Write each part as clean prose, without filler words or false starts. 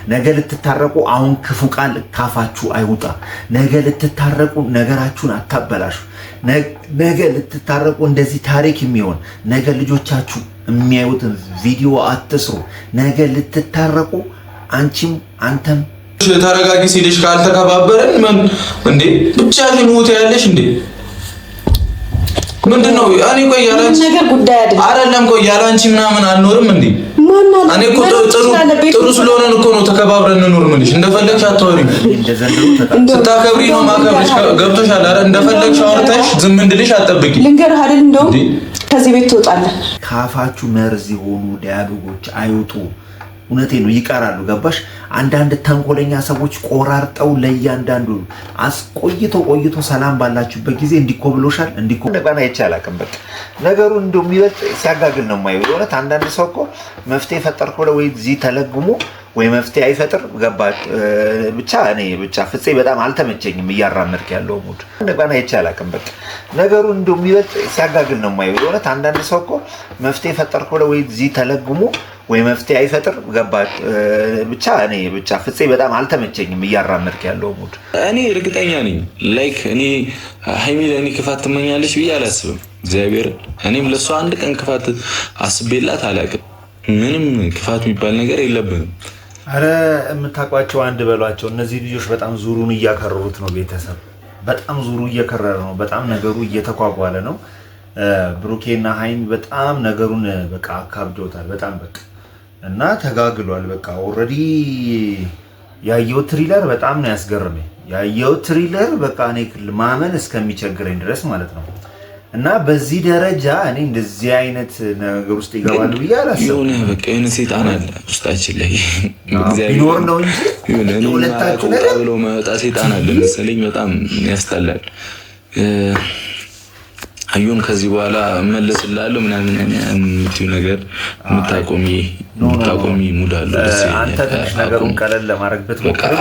ነገ ልትታረቁ አሁን ክፉ ቃል ካፋችሁ አይውጣ። ነገ ልትታረቁ ነገራችሁን አታበላሹ። ነገ ልትታረቁ እንደዚህ ታሪክ የሚሆን ነገ ልጆቻችሁ የሚያዩትን ቪዲዮ አትስሩ። ነገ ልትታረቁ አንቺም አንተም ተረጋጊ ሲልሽ ካልተከባበረን ምን እንዴ ብቻ ሞት ያለሽ እንዴ ምንድነው? እኔ ቆይ ያላንቺ ነገር ጉዳይ አይደለም። ቆይ ያላንቺ ምናምን አልኖርም እንዴ? እኔ እኮ ጥሩ ስለሆነ እኮ ነው ተከባብረን እንኖር። ምንሽ እንደፈለግሽ አታወሪም። ስታከብሪ ነው ማከብርሽ። ገብቶሻል አይደል? እንደፈለግሽ አውርተሽ ዝም እንድልሽ አትጠብቂ። ልንገርህ አይደል? እንደው ከዚህ ቤት ትወጣለህ። ካፋችሁ መርዝ የሆኑ ዲያሎጎች አይውጡ። እውነቴ ነው፣ ይቀራሉ። ገባሽ? አንዳንድ ተንኮለኛ ሰዎች ቆራርጠው ለእያንዳንዱ ቆይቶ ሰላም ባላችሁበት ጊዜ እንዲኮብሎሻል እንደገና አይቻላቅም። በቃ ነገሩ እንደው የሚበልጥ ሲያጋግል ነው የማይወድ። እውነት አንዳንድ ሰው እኮ መፍትሄ ፈጠርኩ ብለው ወይ እዚህ ተለግሞ ወይ መፍትሄ አይፈጥር። ገባሽ? ብቻ ፍፄ በጣም አልተመቸኝም እያራመድክ ያለው ሙድ እንደገና አይቻላቅም። በቃ ነገሩ እንደው የሚበልጥ ሲያጋግል ነው የማይወድ። እውነት አንዳንድ ሰው እኮ መፍትሄ ፈጠርኩ ብለው ወይ እዚህ ተለግሞ ወይ መፍትሄ አይፈጥር። ገባሽ? ብቻ ፍፄ በጣም አልተመቸኝም እያራመድክ ያለው ሙድ። እኔ እርግጠኛ ነኝ ላይክ እኔ ሃይሚ ለእኔ ክፋት ትመኛለች ብዬ አላስብም። እግዚአብሔር እኔም ለእሷ አንድ ቀን ክፋት አስቤላት አላውቅም። ምንም ክፋት የሚባል ነገር የለብንም። አረ የምታውቋቸው አንድ በሏቸው። እነዚህ ልጆች በጣም ዙሩን እያከረሩት ነው። ቤተሰብ በጣም ዙሩ እየከረረ ነው። በጣም ነገሩ እየተኳኳለ ነው። ብሩኬና ሃይሚ በጣም ነገሩን በቃ አካብዶታል። በጣም በቃ እና ተጋግሏል። በቃ ኦልሬዲ ያየው ትሪለር በጣም ነው ያስገረመኝ። ያየው ትሪለር በቃ እኔ ማመን እስከሚቸግረኝ ድረስ ማለት ነው። እና በዚህ ደረጃ እኔ እንደዚህ አይነት ነገር ውስጥ ይገባሉ ብዬ አላሰብኩም። የሆነ ሴጣን አለ ውስጣችን ላይ ቢኖር ነው እንጂ ሁለታችሁ ነገር ብሎ መጣ ሴጣን አለ መሰለኝ። በጣም ያስጠላል። አዩን ከዚህ በኋላ እመለስልሃለሁ ምናምን የምትይው ነገር የምታቆሚ ሙድ አለው። አንተ ትንሽ ነገሩን ቀለል ለማድረግ ብትሞክር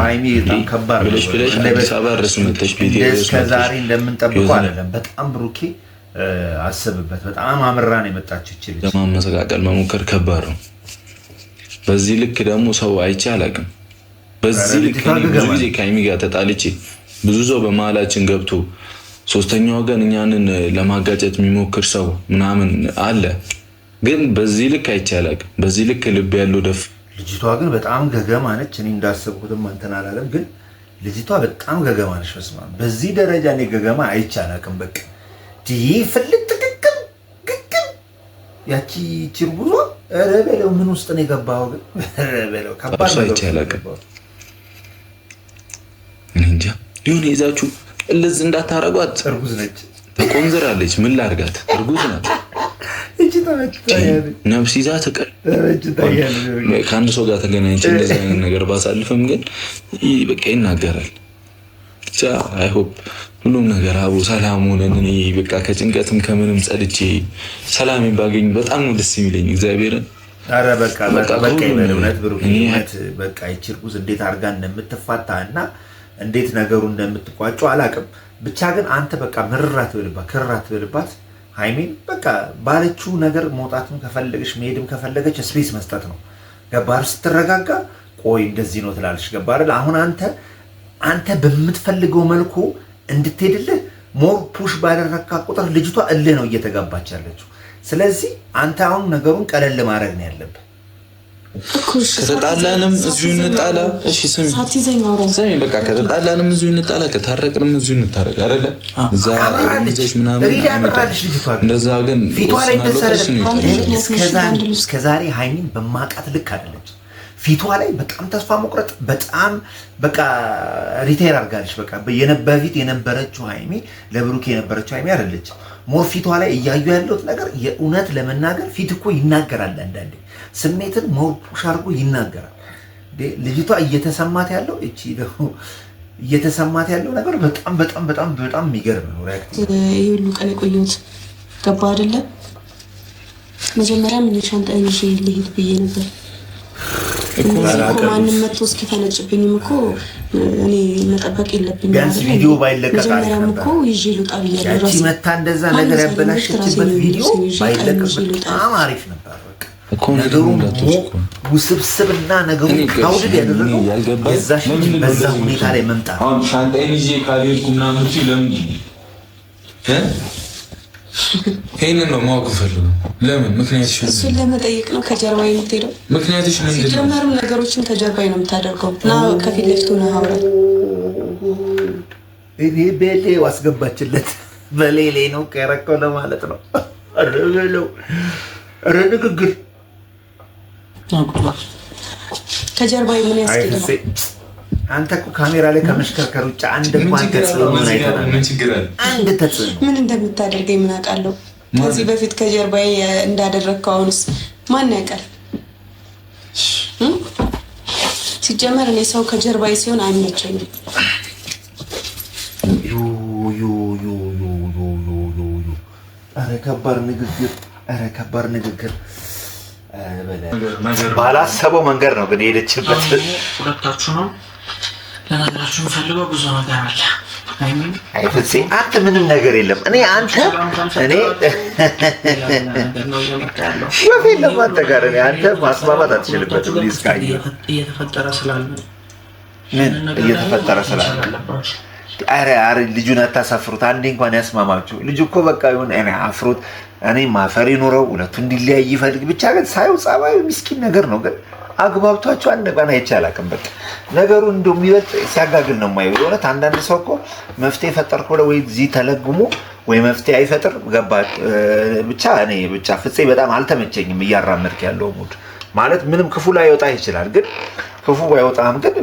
ሃይሚ በጣም ከባድ ብለሽ አዲስ አበባ ድረስ መተሽ ቤት እስከዛሬ እንደምንጠብቀው አይደለም። በጣም ብሩኬ አስብበት። በጣም አምራን የመጣችው እቺ ልጅ ለማመሰቃቀል መሞከር ከባድ ነው። በዚህ ልክ ደግሞ ሰው አይቼ አላውቅም። በዚህ ልክ ብዙ ጊዜ ከሃይሚ ጋር ተጣልቼ ብዙ ሰው በመሀላችን ገብቶ ሶስተኛ ወገን እኛንን ለማጋጨት የሚሞክር ሰው ምናምን አለ። ግን በዚህ ልክ አይቻላል። በዚህ ልክ ልብ ያለው ደፍ ልጅቷ ግን በጣም ገገማ ነች። እኔ እንዳሰብኩትም እንትን አላለም። ግን ልጅቷ በጣም ገገማ ነች። በስመ አብ በዚህ ደረጃ እኔ ገገማ አይቻላልም። በቃ ፍልጥ ግግም ያቺ ችርጉዞ ኧረ በለው ምን ውስጥ ነው የገባው? ግን ኧረ በለው ከባድ ነው አይቻላልም። እንጃ ይሁን ይዛችሁ እልዝ እንዳታረጓት። እርጉዝ ነች፣ ተቆንዝራለች። ምን ላርጋት? እርጉዝ ናት። እቺ ተመችታኛል። ነፍስ ይዛ ተቀል ከአንድ ሰው ጋር ተገናኝቼ እንደዚህ አይነት ነገር ባሳልፍም ግን በቃ ይናገራል። ብቻ አይ ሆፕ ሁሉም ነገር አቡ ሰላም ሆነን እኔ በቃ ከጭንቀትም ከምንም ጸድቼ ሰላሜን ባገኝ በጣም ነው ደስ የሚለኝ። እግዚአብሔርን አረ በቃ ይበልውነት ብሩክ እውነት በቃ ይቺ እርጉዝ እንዴት አድርጋ እንደምትፋታና እንዴት ነገሩ እንደምትቋጨው አላውቅም። ብቻ ግን አንተ በቃ ምርራት ትበልባት ሃይሚን በቃ ባለችው ነገር መውጣትም ከፈለገች መሄድም ከፈለገች ስፔስ መስጠት ነው። ገባር ስትረጋጋ ቆይ እንደዚህ ነው ትላለች። ገባር አሁን አንተ በምትፈልገው መልኩ እንድትሄድልህ ሞር ፑሽ ባደረካ ቁጥር ልጅቷ እልህ ነው እየተጋባች ያለችው። ስለዚህ አንተ አሁን ነገሩን ቀለል ማድረግ ነው ያለብህ። ከተጣላንም እዚሁ እንጣላ። እሺ ስሚ በቃ ከተጣላንም እዚሁ እንጣላ፣ ከታረቅንም እዚሁ እንታረቅ አይደለ? እዛ ልጅሽ ምናምን እንደዛ ግን ፊቷ ላይ እስከዛሬ ሃይሚን በማቃት ልክ አይደለች። ፊቷ ላይ በጣም ተስፋ መቁረጥ፣ በጣም በቃ ሪቴር አድርጋለች። በቃ በፊት የነበረችው ሃይሚ ለብሩክ የነበረችው ሃይሚ አይደለች። ሞር ፊቷ ላይ እያዩ ያለውት ነገር የእውነት ለመናገር ፊት እኮ ይናገራል። አንዳንዴ ስሜትን ሞር ፑሽ አድርጎ ይናገራል። ልጅቷ እየተሰማት ያለው ነገር በጣም በጣም በጣም በጣም የሚገርም ነው። ይሄ ሁሉ ቀን የቆየሁት ገባ አይደለም። መጀመሪያ ምን ሻንጣዬን ይዤ ልሄድ ብዬ ነበር እኮ ማንም መጥቶ እስኪፈነጭብኝም እኮ እኔ መጠበቅ የለብኝም። ቢያንስ ቪዲዮ ባይለቀቅ መጀመሪያም እኮ ይዤ ልውጣ ብያለሁ። ያቺ መታ እንደዛ ነገር ያበላሸችበት ቪዲዮ ባይለቀቅ በጣም አሪፍ ነበር። በቃ ነገሩ ውስብስብና ነገሩ አውድድ ያደረገው በዛ ሁኔታ ላይ መምጣት። አሁን ሻንጣዬን ይዤ ካልሄድኩ ምናምን ለምን ይሄንን ነው ማወቅ ፈልገው። ለምን ምክንያትሽ እሱን ለመጠየቅ ነው ከጀርባ የምትሄደው። ምክንያትሽ ምንድን ነው? ሲጀመርም ነገሮችን ከጀርባ ነው የምታደርገው እና ከፊት ለፊቱ ነው አውራት። እኔ በሌ አስገባችለት በሌሌ ነው ከረከው ለማለት ነው። አረለው አረ ንግግር ከጀርባ ምን ያስኬዳል? አንተ እኮ ካሜራ ላይ ከመሽከርከር ውጭ አንድ እንኳን ተጽዕኖ አንድ ተጽዕኖ ምን እንደምታደርገኝ ምን አውቃለሁ? ከዚህ በፊት ከጀርባዬ እንዳደረግከው አሁንስ ማን ያውቃል? ሲጀመር እኔ ሰው ከጀርባዬ ሲሆን አይመቸኝም። ኧረ ከባድ ንግግር፣ ኧረ ከባድ ንግግር። ባላሰበው መንገድ ነው ግን የሄደችበት። ሁለታችሁ ነው ለነገራችሁ ፈልገው ብዙ ነገር አለ። አይ ፍፄ አንተ ምንም ነገር የለም። እኔ አንተ እኔ የለም አንተ ጋር እኔ አንተ ማስማማት አትችልበትም። ሊስካይ እየተፈጠረ ስላለ እየተፈጠረ ስላለ አረ ልጁን አታሳፍሩት። አንዴ እንኳን ያስማማችሁ። ልጁ እኮ በቃ ይሁን እኔ አፍሩት። እኔ ማፈሪ ኑረው ሁለቱ እንዲለያይ ይፈልግ ብቻ ግን ሳይው ጸባዩ ምስኪን ነገር ነው። ግን አግባብቷቸው አንድ ቀን አይቼ አላውቅም። በቃ ነገሩ እንደው የሚበልጥ ሲያጋግል ነው የማየው። የሆነት አንዳንድ ሰው እኮ መፍትሄ ፈጠርኩ ብለው ወይ እዚህ ተለጉሞ ወይ መፍትሄ አይፈጥር ገባ ብቻ። እኔ ብቻ ፍፄ በጣም አልተመቸኝም እያራመድክ ያለው ሙድ ማለት ምንም ክፉ ላይ ይወጣ ይችላል። ግን ክፉ ባይወጣም ግን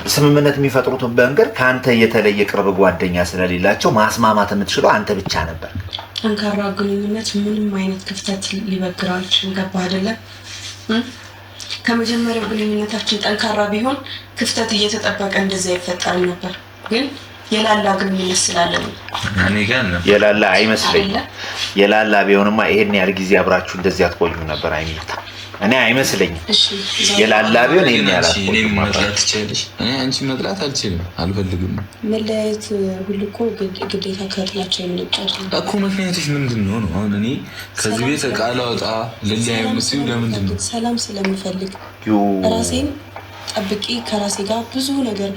ስምምነት የሚፈጥሩት መንገድ ከአንተ የተለየ ቅርብ ጓደኛ ስለሌላቸው ማስማማት የምትችለው አንተ ብቻ ነበር። ጠንካራ ግንኙነት ምንም አይነት ክፍተት ሊበግረው አይችልም። ገባህ አይደለም? ከመጀመሪያው ግንኙነታችን ጠንካራ ቢሆን ክፍተት እየተጠበቀ እንደዚያ አይፈጠርም ነበር። ግን የላላ ግንኙነት ስላለ ነው። እኔ ጋር ነው የላላ አይመስለኝም። የላላ ቢሆንማ ይሄን ያህል ጊዜ አብራችሁ እንደዚህ አትቆዩም ነበር። አይሚታ እኔ አይመስለኝም። የላላ ቢሆን ይሄን ያህል እኔ መጥላት ትችላለሽ። አንቺ መጥላት አልችልም፣ አልፈልግም። መለያየት ሁሉ እኮ ግዴታ ከጥላቸው የምንጫወት እኮ። ምክንያትሽ ምንድን ነው? አሁን እኔ ከዚህ ቤት ቃል አወጣ ልለያይ የምትይው ለምንድን ነው? ሰላም ስለምፈልግ ራሴን ጠብቂ ከራሴ ጋር ብዙ ነገር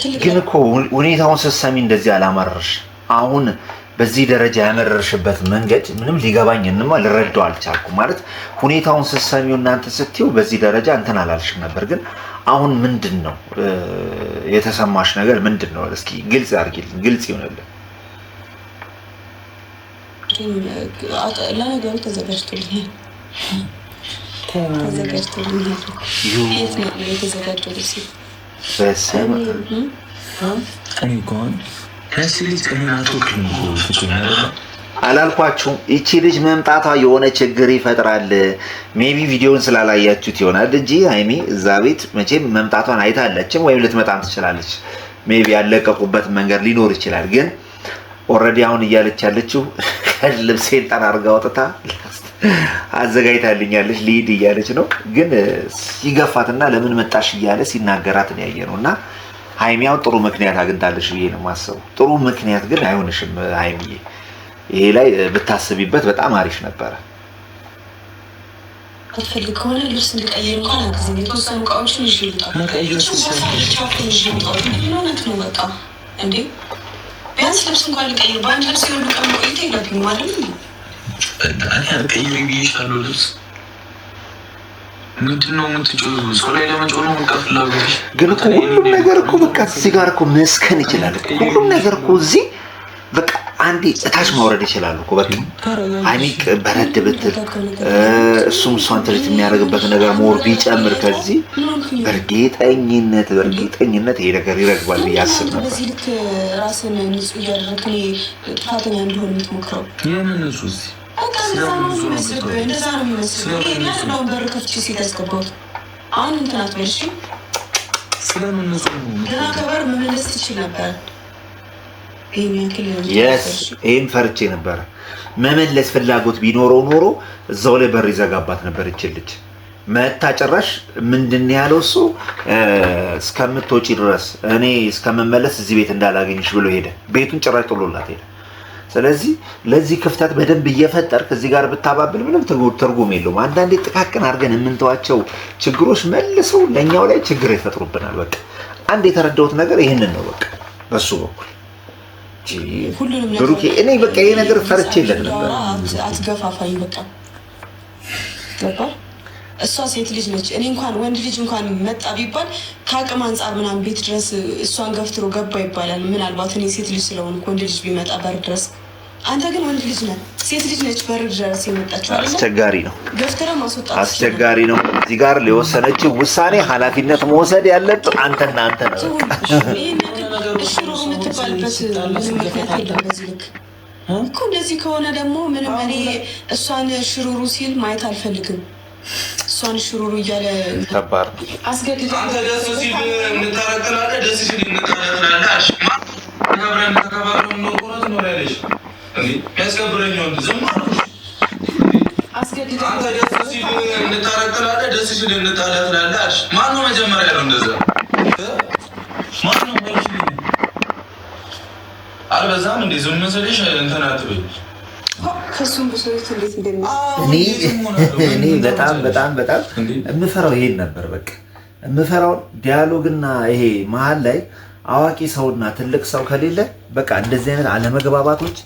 ትልቅ ግን እኮ ሁኔታውን ስትሰሚ እንደዚህ አላመረርሽ። አሁን በዚህ ደረጃ ያመረርሽበት መንገድ ምንም ሊገባኝ እንማ ልረዳው አልቻልኩም። ማለት ሁኔታውን ስትሰሚው እናንተ ስትዩ በዚህ ደረጃ እንትን አላልሽም ነበር። ግን አሁን ምንድን ነው የተሰማሽ ነገር ምንድን ነው? እስኪ ግልጽ አድርጊልኝ፣ ግልጽ ይሆንልኝ። ለነገሩ ተዘጋጅቶልኛል። የተዘጋጀው ልብስ በስመ አላልኳችሁም? ይቺ ልጅ መምጣቷ የሆነ ችግር ይፈጥራል። ሜቢ ቪዲዮውን ስላላያችሁት ይሆናል እንጂ ሀይሚ እዛ ቤት መቼም መምጣቷን አይታለችም፣ ወይም ልትመጣም ትችላለች። ሜቢ ያለቀቁበት መንገድ ሊኖር ይችላል። ግን ኦልሬዲ አሁን እያለች ያለችው ልብሴን ጠራርጋ ወጥታ አዘጋጅታልኛለች ልሂድ እያለች ነው። ግን ሲገፋትና ለምን መጣሽ እያለ ሲናገራት ነው ያየ ነው። እና ሀይሚያው ጥሩ ምክንያት አግኝታለሽ ብዬ ነው የማስበው። ጥሩ ምክንያት ግን አይሆንሽም ሀይሚዬ። ይሄ ላይ ብታስቢበት በጣም አሪፍ ነበረ። አትፈልግ ከሆነ ልብስ እንድቀይር እንኳን አግዘኝ። የተወሰኑ እቃዎችን ይዤ ልውጣ። በቃ እንዴ ቢያንስ ልብስ እንኳን ልቀይር። በአንድ ልብስ የሆኑ ቀን ቆይታ ይለብኝ ማለት ነው። ቀይር ብዬሻለሁ ልብስ ምንድነው የምትጮህ? ሰው ላይ ለመጮህ ነው የምትቀፍላው። ግን እኮ ሁሉም ነገር እኮ በቃ እዚህ ጋር እኮ መስከን ይችላል። ሁሉም ነገር እኮ እዚህ በቃ አንዴ እታች ማውረድ ይችላሉ እኮ በቃ ሀይሚ በረድ ብትል እሱም እሷን ትሪት የሚያደርግበት ነገር ሞር ቢጨምር ከዚህ በእርግጠኝነት ይሄ ነገር ይረግባል ብዬ አስብ ነበር። በዚህ ልክ ራስን ንጹህ እያደረክ ጥፋተኛ እንደሆነ የምትሞክረው የምን ንጹህ እንደዛ ነው የሚመስለው። በር ከፍቼ ሴት ያስገባሁት አሁን እንትን አትበል እሺ። ስለምን ንጹህ ገና ከበር መመለስ ትችል ነበር። ይህን ፈርቼ ነበረ። መመለስ ፍላጎት ቢኖረው ኖሮ እዛው ላይ በር ይዘጋባት ነበር። ይችልች መታ ጭራሽ ምንድን ያለው እሱ እስከምትወጪ ድረስ እኔ እስከምመለስ እዚህ ቤት እንዳላገኝሽ ብሎ ሄደ። ቤቱን ጭራሽ ጥሎላት ሄደ። ስለዚህ ለዚህ ክፍተት በደንብ እየፈጠርክ እዚህ ጋር ብታባብል ምንም ትርጉም የለውም። አንዳንዴ ጥቃቅን አድርገን የምንተዋቸው ችግሮች መልሰው ለኛው ላይ ችግር ይፈጥሩብናል። በቃ አንድ የተረዳሁት ነገር ይሄንን ነው። በቃ በሱ በኩል ብሩኬ እኔ በቃ ይሄ ነገር ፈርቼለት ነበር። አትገፋፋኝ በቃ ገባ። እሷ ሴት ልጅ ነች። እኔ እንኳን ወንድ ልጅ እንኳን መጣ ቢባል ከአቅም አንጻር ምናምን ቤት ድረስ እሷን ገፍትሮ ገባ ይባላል። ምናልባት እኔ ሴት ልጅ ስለሆንኩ ወንድ ልጅ ቢመጣ በር ድረስ፣ አንተ ግን ወንድ ልጅ ነህ፣ ሴት ልጅ ነች በር ድረስ የመጣችው። አስቸጋሪ ነው፣ ገፍትረ ማስወጣት አስቸጋሪ ነው። እዚህ ጋር ሊወሰነችው ውሳኔ ኃላፊነት መውሰድ ያለብህ አንተና አንተ ነው። ሽሩሩ የምትባልበት ምንም ምክንያት የለም። በዚህ ልክ እኮ እንደዚህ ከሆነ ደግሞ ምንም እኔ እሷን ሽሩሩ ሲል ማየት አልፈልግም። እሷን ሽሩሩ እያለ ከባድ ነው። አስገድደ አንተ ደስ ሲል እንታረቅላለህ፣ ደስ ሲል እንታረቅላለህ። አብረን ተከባብረን ነው ቆራጥ ነው ያለሽ እንዴ? ያስከብረኝ ነው ዝም ማለት አስገድደ አንተ ደስ ሲል እንታረቅላለህ፣ ደስ ሲል እንታረቅላለህ። ማን ነው መጀመሪያ ያለው እንደዛ? ማን ነው ማለት ነው? አልበዛም እንዴ? ዝም መስለሽ እንትን አትበይ። ከሱም ብሶት እንዴት እኔ በጣም በጣም በጣም የምፈራው ይሄን ነበር። በቃ የምፈራው ዲያሎግና ይሄ መሀል ላይ አዋቂ ሰውና ትልቅ ሰው ከሌለ በቃ እንደዚህ አይነት አለመግባባቶች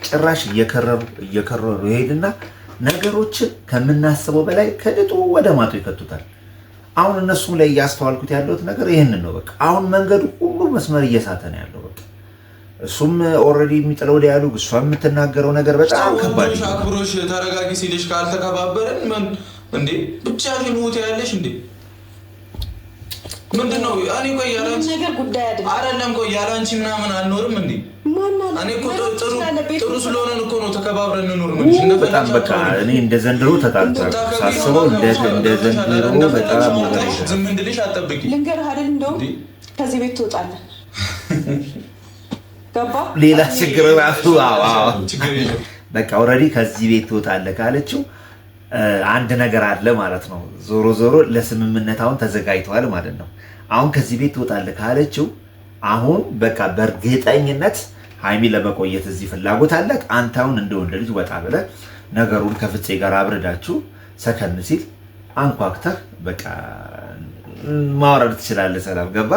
ጭራሽ እየከረሩ ይሄድና ነገሮችን ከምናስበው በላይ ከድጡ ወደ ማጡ ይከቱታል። አሁን እነሱም ላይ እያስተዋልኩት ያለሁት ነገር ይሄንን ነው። በቃ አሁን መንገዱ ሁሉ መስመር እየሳተ ነው ያለው። በቃ እሱም ኦልሬዲ የሚጥለው ዲያሎግ እሷ የምትናገረው ነገር በጣም ከባድ ነው። አክብሮሽ ተረጋጊ ሲልሽ ካልተከባበረን ምን እንዴ ብቻሽን ሞት ያለሽ እንዴ ምንድነው? እኔ ቆይ ያላንቺ ነገር ጉዳይ አይደለም። ቆይ ያላንቺ ምናምን አልኖርም እንዴ? እኔ እኮ ጥሩ ስለሆነን እኮ ነው ተከባብረን እንኖር ምን እንደ በጣም በቃ እኔ እንደ ዘንድሮ ተጣልቷል ሳስበው እንደ ዘንድሮ በጣም ዝም እንድልሽ አትጠብቂ። ልንገርህ አይደል እንደው ከዚህ ቤት ትወጣለህ። ገባ ሌላ ችግር ራሱ በቃ ኦልሬዲ ከዚህ ቤት ትወጣለህ ካለችው አንድ ነገር አለ ማለት ነው። ዞሮ ዞሮ ለስምምነት አሁን ተዘጋጅተዋል ማለት ነው። አሁን ከዚህ ቤት ትወጣለህ ካለችው አሁን በቃ በእርግጠኝነት ሃይሚ ለመቆየት እዚህ ፍላጎት አለ። አንተ አሁን እንደ ወንድ ልጅ ወጣ ብለህ ነገሩን ከፍፄ ጋር አብረዳችሁ ሰከን ሲል አንኳክተህ በቃ ማውረድ ትችላለህ። ሰላም ገባ።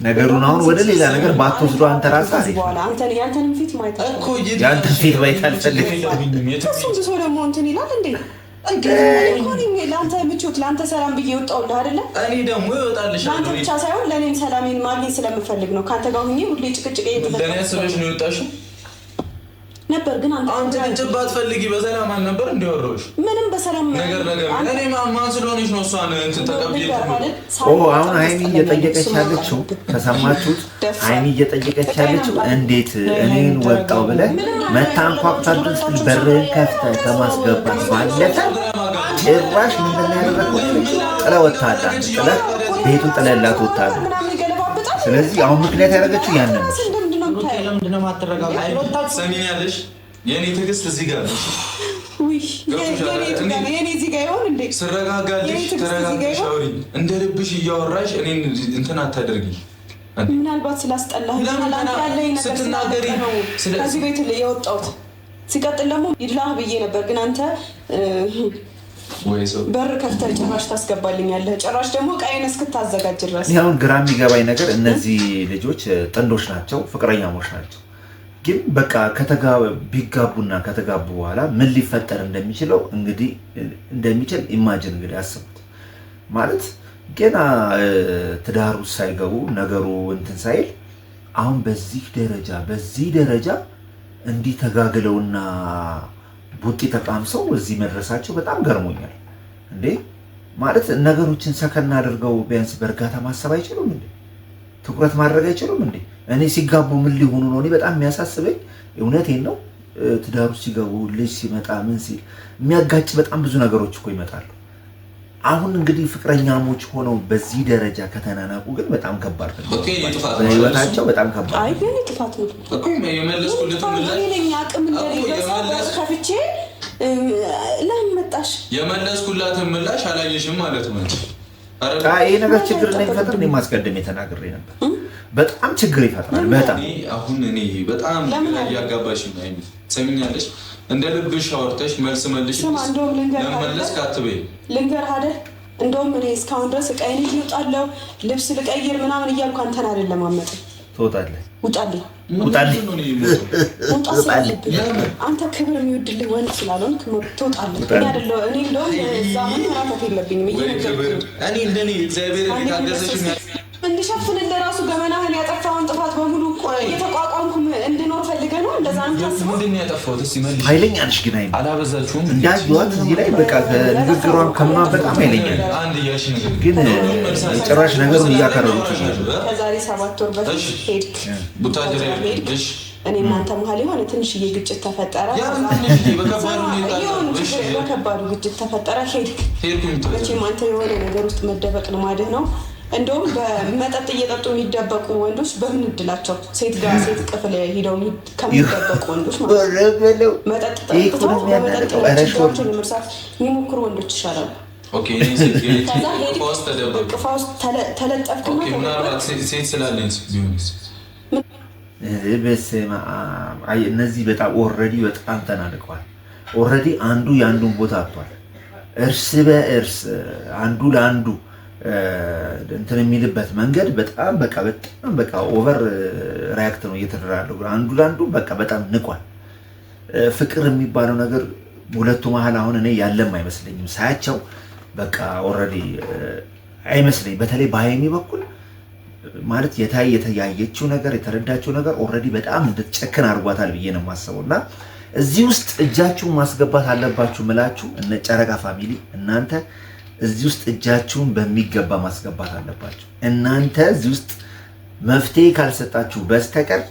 ነገሩን አሁን ወደ ሌላ ነገር ባትወስዶ አንተ ራስህ አሪፍ ያንተን ፊት ማየት እኮ ያንተን ፊት ማየት አልፈልግም። እሱም ሰው ደግሞ እንትን ይላል እንዴ ለአንተ ምቾት ለአንተ ሰላም ብዬ ወጣሁልህ አይደለ? እኔ ደግሞ ይወጣልሽ ለአንተ ብቻ ሳይሆን ለእኔም ሰላሜን ማግኘት ስለምፈልግ ነው። ከአንተ ጋር ሁኜ ሁሌ ጭቅጭቅ ለእኔ ያስበሽ ነው የወጣሽው ነበር። ግን አንተ ጭባት ፈልጊ በሰላም አልነበር እንዲወረውሽ ምንም በሰላም ነገር እኔ ማን ስለሆነች ነው እሷን እንትን ተቀብዬ አሁን ሃይሚ እየጠየቀች ያለችው ከሰማችሁት፣ ሃይሚ እየጠየቀች ያለችው እንዴት እኔን ወጣው ብለህ መታ አንኳኩታ ድረስ በርህን ከፍተህ ከማስገባት ባለፈ ጭራሽ ምንድን ነው ያደረኩት? ጥለህ ወጥተሃል። ጥለህ ቤቱን ጥለህላት ወጥተሃል። ስለዚህ አሁን ምክንያት ያደረገችው ያንን ነው። ለምንድነው ማተረጋጋት? ሰሚኛለሽ? የኔ ትዕግስት እዚህ ጋር ነው። የኔ እዚህ ጋር ይሆን እንዴ? ስረጋጋልሽ ተረጋግተሽ አውሪ። እንደ ልብሽ እያወራሽ እኔን እንትን አታደርጊ። ምናልባት ስላስጠላህ ያለኝ ነገር ስትናገሪ ነው ከዚህ ቤት የወጣሁት። ሲቀጥል ደግሞ ይድላህ ብዬ ነበር፣ ግን አንተ በር ከፍተህ ጭራሽ ታስገባልኛለህ። ጭራሽ ደግሞ ቀይን እስክታዘጋጅ ድረስ። አሁን ግራ የሚገባኝ ነገር እነዚህ ልጆች ጥንዶች ናቸው፣ ፍቅረኛሞች ናቸው። ግን በቃ ቢጋቡና ከተጋቡ በኋላ ምን ሊፈጠር እንደሚችል ኢማጅን እንግዲህ አስቡት። ማለት ገና ትዳሩ ሳይገቡ ነገሩ እንትን ሳይል አሁን በዚህ ደረጃ እንዲህ ተጋግለውና ቡጢ ተቃምሰው እዚህ መድረሳቸው በጣም ገርሞኛል። እንዴ ማለት ነገሮችን ሰከና አድርገው ቢያንስ በእርጋታ ማሰብ አይችሉም እንዴ? ትኩረት ማድረግ አይችሉም እንዴ? እኔ ሲጋቡ ምን ሊሆኑ ነው? እኔ በጣም የሚያሳስበኝ እውነቴን ነው። ትዳሩ ሲገቡ ልጅ ሲመጣ ምን ሲል የሚያጋጭ በጣም ብዙ ነገሮች እኮ ይመጣሉ። አሁን እንግዲህ ፍቅረኛሞች ሆነው በዚህ ደረጃ ከተናናቁ ግን በጣም ከባድ ነው። በህይወታቸው በጣም ከባድ ነው። አይ ግን ጥፋት ነው እኮ ከፍቼ ለምን መጣሽ? የመለስኩላትን ምላሽ አላየሽም ማለት ነው። ይሄ ነገር ችግር እንደሚፈጥር እኔ ማስቀደም ተናግሬ ነበር። በጣም ችግር ይፈጥራል። በጣም አሁን እኔ በጣም ያጋባሽ ነው አይደል? ሰሚኛለሽ እንደ ልብሽ አወርተሽ መልስ መልሽ ለመለስ ካትበይ ልንገር አይደል? እንደውም እኔ እስካሁን ድረስ እቃዬን ይውጣለሁ ልብስ ልቀይር ምናምን እያልኩ አንተን አይደለም አመጣ ትወጣለህ። ውጣልኝ አንተ ክብር የሚወድልህ ወንድ ስላልሆንክ ትወጣለህ። እኔ አይደለሁ እኔ እንደውም እዛ ምን ማራፈት የለብኝም። እኔ እንደኔ እግዚአብሔር ካገዘሽ እንድሸፍንልህ ራሱ ገመናህን ያጠፋውን ጥፋት በሙሉ እየተቋቋምኩ እንድኖር ፈልገህ ነው። እንደዛ ነው ታስበው። ምንድን ነው ያጠፋሁት? እስኪ መልሽ። ኃይለኛ ነሽ ግን አላበዛችሁም? እንዳየኋት እዚህ ላይ በቃ ንግግሯን ከምኗን በጣም ኃይለኛ ግን ጭራሽ ነገሩን እያከረሩት ከዛሬ 7 ወር በፊት ሄድክ ቡታጅራ ሄድክ። እኔ እናንተ መሀል የሆነ ትንሽዬ ግጭት ተፈጠረ። በከባዱ ግጭት ተፈጠረ። ሄድክ። መቼም አንተ የሆነ ነገር ውስጥ መደበቅ ልማድህ ነው። እንደውም በመጠጥ እየጠጡ የሚደበቁ ወንዶች በምን እድላቸው ሴት ጋር ሴት ክፍል ሄደው ከሚደበቁ ወንዶች ማለት ነው። መጠጥ ጠጥተው በመጠጥ ችግራቸውን ለመርሳት የሚሞክሩ ወንዶች ይሻላሉ። ከዛ እቅፋ ውስጥ ተለጠፍክና ሴት ስላለኝ ቢሆንስ እነዚህ በጣም ኦልሬዲ በጣም ተናንቀዋል። ኦልሬዲ አንዱ የአንዱን ቦታ አጥቷል። እርስ በእርስ አንዱ ለአንዱ እንትን የሚልበት መንገድ በጣም በቃ ኦቨር ሪያክት ነው እየተደረገው። አንዱ ለአንዱ በጣም ንቋል። ፍቅር የሚባለው ነገር ሁለቱ መሀል አሁን እኔ ያለም አይመስለኝም። ሳያቸው በቃ ኦልሬዲ አይመስለኝም። በተለይ በሀይሚ በኩል ማለት የተያየችው ነገር የተረዳችው ነገር ኦልሬዲ በጣም እንድትጨክን አድርጓታል ብዬ ነው የማስበው። እና እዚህ ውስጥ እጃችሁን ማስገባት አለባችሁ ምላችሁ እነ ጨረቃ ፋሚሊ እናንተ እዚህ ውስጥ እጃችሁን በሚገባ ማስገባት አለባችሁ። እናንተ እዚህ ውስጥ መፍትሄ ካልሰጣችሁ በስተቀር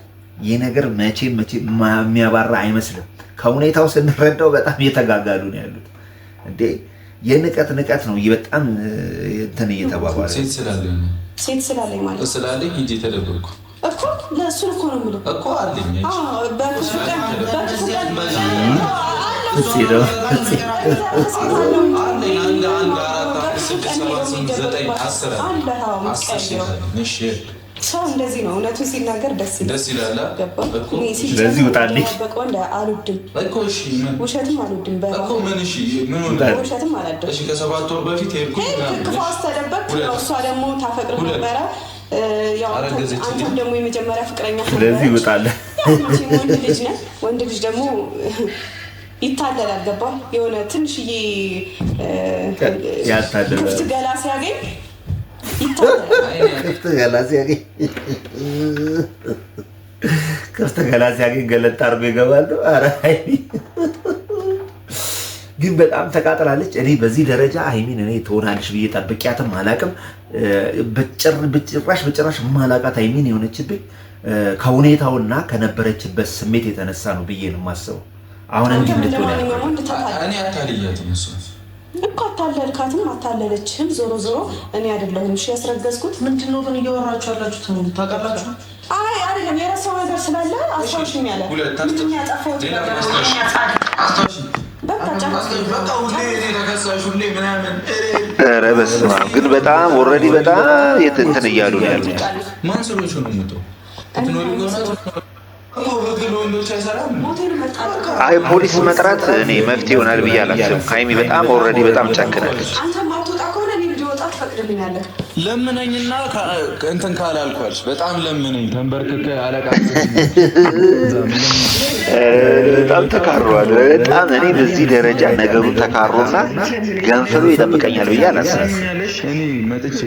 ይህ ነገር መቼም የሚያባራ አይመስልም። ከሁኔታው ስንረዳው በጣም እየተጋጋሉ ነው ያሉት። እንዴ የንቀት ነው። በጣም እንትን እየተባባለ ሴት ስላለኝ ማለት ስላለኝ እንጂ ተደበቅኩ እኮ ለእሱ እኮ ነው የምልህ እኮ አለኝ ሰው እንደዚህ ነው። እውነቱን ሲናገር ደስ ይላል። ስለዚህ ውጣልኝ አልወድም፣ ውሸትም አልወድም፣ ውሸትም አልወድም። ከ7 ወር በፊት ክፉ አስተደበቅ። እሷ ደግሞ ታፈቅር ነበረ። አንተም ደግሞ የመጀመሪያ ፍቅረኛ። ስለዚህ ውጣልህ። ወንድ ልጅ ደግሞ ይታለላል። ገባ? የሆነ ትንሽዬ ክፍት ገላ ሲያገኝ ክፍት ገላ ሲያገኝ ገለጥ አድርጎ ይገባል። ኧረ ግን በጣም ተቃጥላለች። እኔ በዚህ ደረጃ ሀይሚን እኔ ትሆናለች ብዬ ጠብቂያትም አላቅም። በጭራሽ ማላቃት ሀይሚን የሆነችብኝ ከሁኔታውና ከነበረችበት ስሜት የተነሳ ነው ብዬ ነው የማስበው። አሁን እንዲህ እንድትሆን እኔ አታልያትም እኮ አታለልካትም፣ አታለለችህም። ዞሮ እኔ አይደለሁም እሺ ያስረገዝኩት። ምንድነው ግን እያወራችሁ ያላችሁት? ታውቃላችሁ? አይ አይደለም፣ የረሳው ነገር ስላለ አስታውሽኝ ያለ ምንም ያጠፋሁት ነገር ኧረ በስመ አብ ግን በጣም ኦልሬዲ በጣም እንትን እያሉ ነው ያሉት። ማን ስለሆነ ነው የምትለው? አይ ፖሊስ መጥራት እኔ መፍትሄ ይሆናል ብዬ አላስብም። ሀይሚ በጣም ኦልሬዲ በጣም ጨክናለች። ለምነኝና እንትን ካላልኳልሽ በጣም ለምነኝ ተንበርክከ አለቃ በጣም ተካሯል። በጣም እኔ በዚህ ደረጃ ነገሩ ተካሮና ገንፍሎ ይጠብቀኛል ብዬ አላስብም። እኔ መጥቼ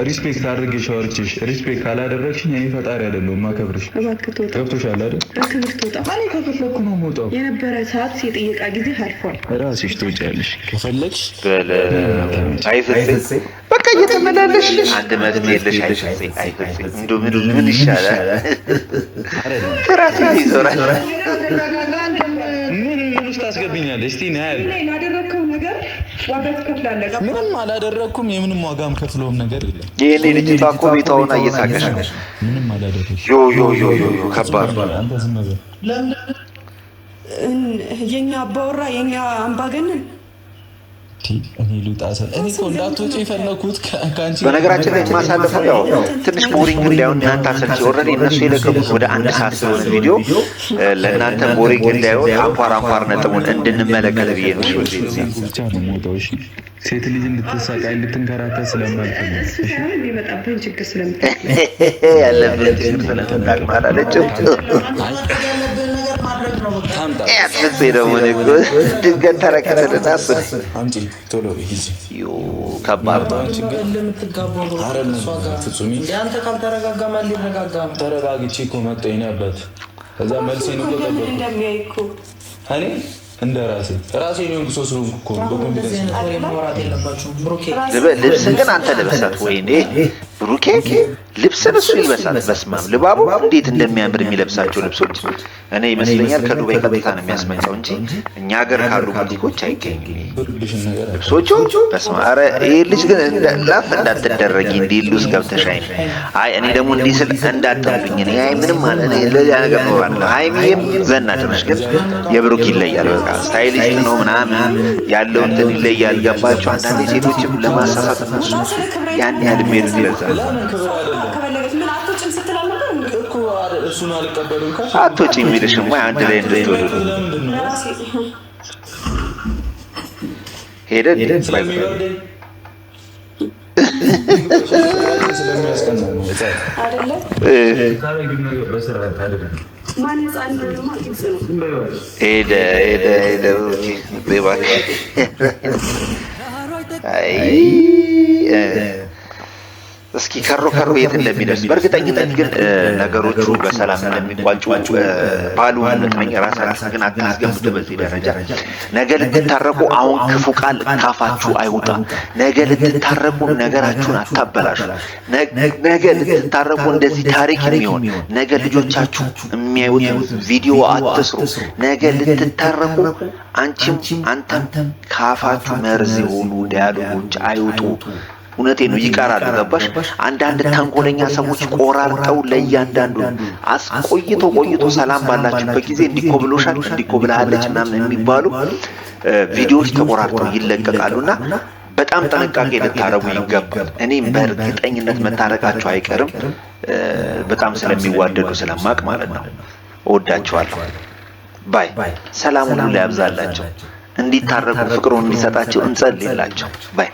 ሪስፔክት አድርጌሽ አወርቼሽ ሪስፔክት ካላደረግሽኝ እኔ ፈጣሪ አይደለሁም ማከብርሽ። ገብቶሻል አይደል? እኔ ከፈለኩ ነው የምወጣው። የነበረ ሰዓት የጥየቃ ጊዜ አልፏል። ራስሽ ትወጫለሽ ከፈለግሽ። አይፍሴ በቃ እየተመላለሽ አንድ መድም የለሽ። አይፍሴ እንደው ምን ይሻላል? ፍራት ይዞራል። ምን ውስጥ አስገብኛለሽ? እስቲ ና ያለ ላደረግከው ነገር ዋጋ ትከፍላለህ። ምንም አላደረግኩም። የምንም ዋጋ የምከፍለውም ነገር የለም። ይሄኔ ልጅቷ እኮ ቤቷ ሆና እየሳቀች ነው። ምንም አላደረግኩም። ዮ ከባድ ነው። አንተ ዝም በል። የኛ አባወራ የኛ አምባገነን እኔ ልውጣሰ እኔ እኮ እንዳትወጪ የፈለኩት ካንቺ በነገራችን ላይ ማሳለፈው ያው ትንሽ ቦሪንግ እንዳይሆን እናንተ አሰልቺ ኦልሬዲ እነሱ የለቀቁት ወደ 1 ሰዓት ስለሆነ ቪዲዮ ለእናንተ ቦሪንግ እንዳይሆን አንኳር ነጥቡን እንድንመለከት ብዬ ነው። ብቻ ነው ሞተው። እሺ ሴት ልጅ እንድትሰቃይ እንድትንከራተት ስለማልፈልግ እሺ የሚመጣብን ችግር ስለምታውቅ ያለብን ችግር ስለምታውቅ ማለት ድንገት ተረከተልና አምጪ ቶሎ ሂጂ። ከባድ ነው። አንተ ካልተረጋጋ ማን ሊረጋጋ ነው? ተረጋግቼ እኮ መጣሁ ነበር። ከዛ መልሴን እኮ እንደሚያይኩ እኔ እንደ ራሴ ነው ሶስት ሩም እኮ ልብስ ግን አንተ ለበሳት ወይኔ ብሩኬ ልብስን እሱ ይልበሳት። በስማም ልባቡ እንዴት እንደሚያምር የሚለብሳቸው ልብሶች እኔ ይመስለኛል ከዱባይ ቀጥታ ነው የሚያስመጣው እንጂ እኛ ሀገር ካሉ ቡቲኮች አይገኝም ልብሶቹ። በስማ ኧረ ይሄ ልጅ ግን ላፍ እንዳትደረጊ እንዲህ ሉስ ገብተሻይ። አይ እኔ ደግሞ እንዲህ ስል እንዳትጠብኝ እኔ አይ ምንም ማለት ነው ለያ ነገር ኖራለሁ። ሃይሚም ዘናጭ ነሽ ግን የብሩክ ይለያል። በቃ ስታይሊሽ ነው ምናምን ያለው እንትን ይለያል። ገባችሁ? አንዳንዴ ሴቶችም ለማሳሳት እነሱ ያን ያህል የሚሄዱት ይለዛል። አትወጪ የሚልሽም ወይ አንድ ላይ እንድትወዱ ሄደን እስኪ ከሮ የት እንደሚደርስ በእርግጠኝነት ግን ነገሮቹ በሰላም እንደሚቋጩ ባሉ ምንጥነኝ ራሳችሁ ግን አታስገምቱ። በዚህ ደረጃ ነገ ልትታረቁ አሁን ክፉ ቃል ካፋችሁ አይውጣ። ነገ ልትታረቁ ነገራችሁን አታበላሹ። ነገ ልትታረቁ እንደዚህ ታሪክ የሚሆን ነገ ልጆቻችሁ የሚያዩት ቪዲዮ አትስሩ። ነገ ልትታረቁ አንቺም አንተም ካፋችሁ መርዝ የሆኑ ዲያሎጎች አይውጡ። እውነቴ ነው ይቀራሉ። ገባሽ? አንዳንድ ተንኮለኛ ሰዎች ቆራርጠው ለእያንዳንዱ ቆይቶ ሰላም ባላችሁበት ጊዜ እንዲኮብሎሻል እንዲኮብላለች ምናምን የሚባሉ ቪዲዮዎች ተቆራርጠው ይለቀቃሉና በጣም ጥንቃቄ ልታረጉ ይገባል። እኔም በእርግጠኝነት መታረቃቸው አይቀርም በጣም ስለሚዋደዱ ስለማቅ ማለት ነው። እወዳቸዋለሁ። ባይ ሰላሙን ሁሉ ያብዛላቸው። እንዲታረቁ ፍቅሩን እንዲሰጣቸው እንጸልይላቸው። ባይ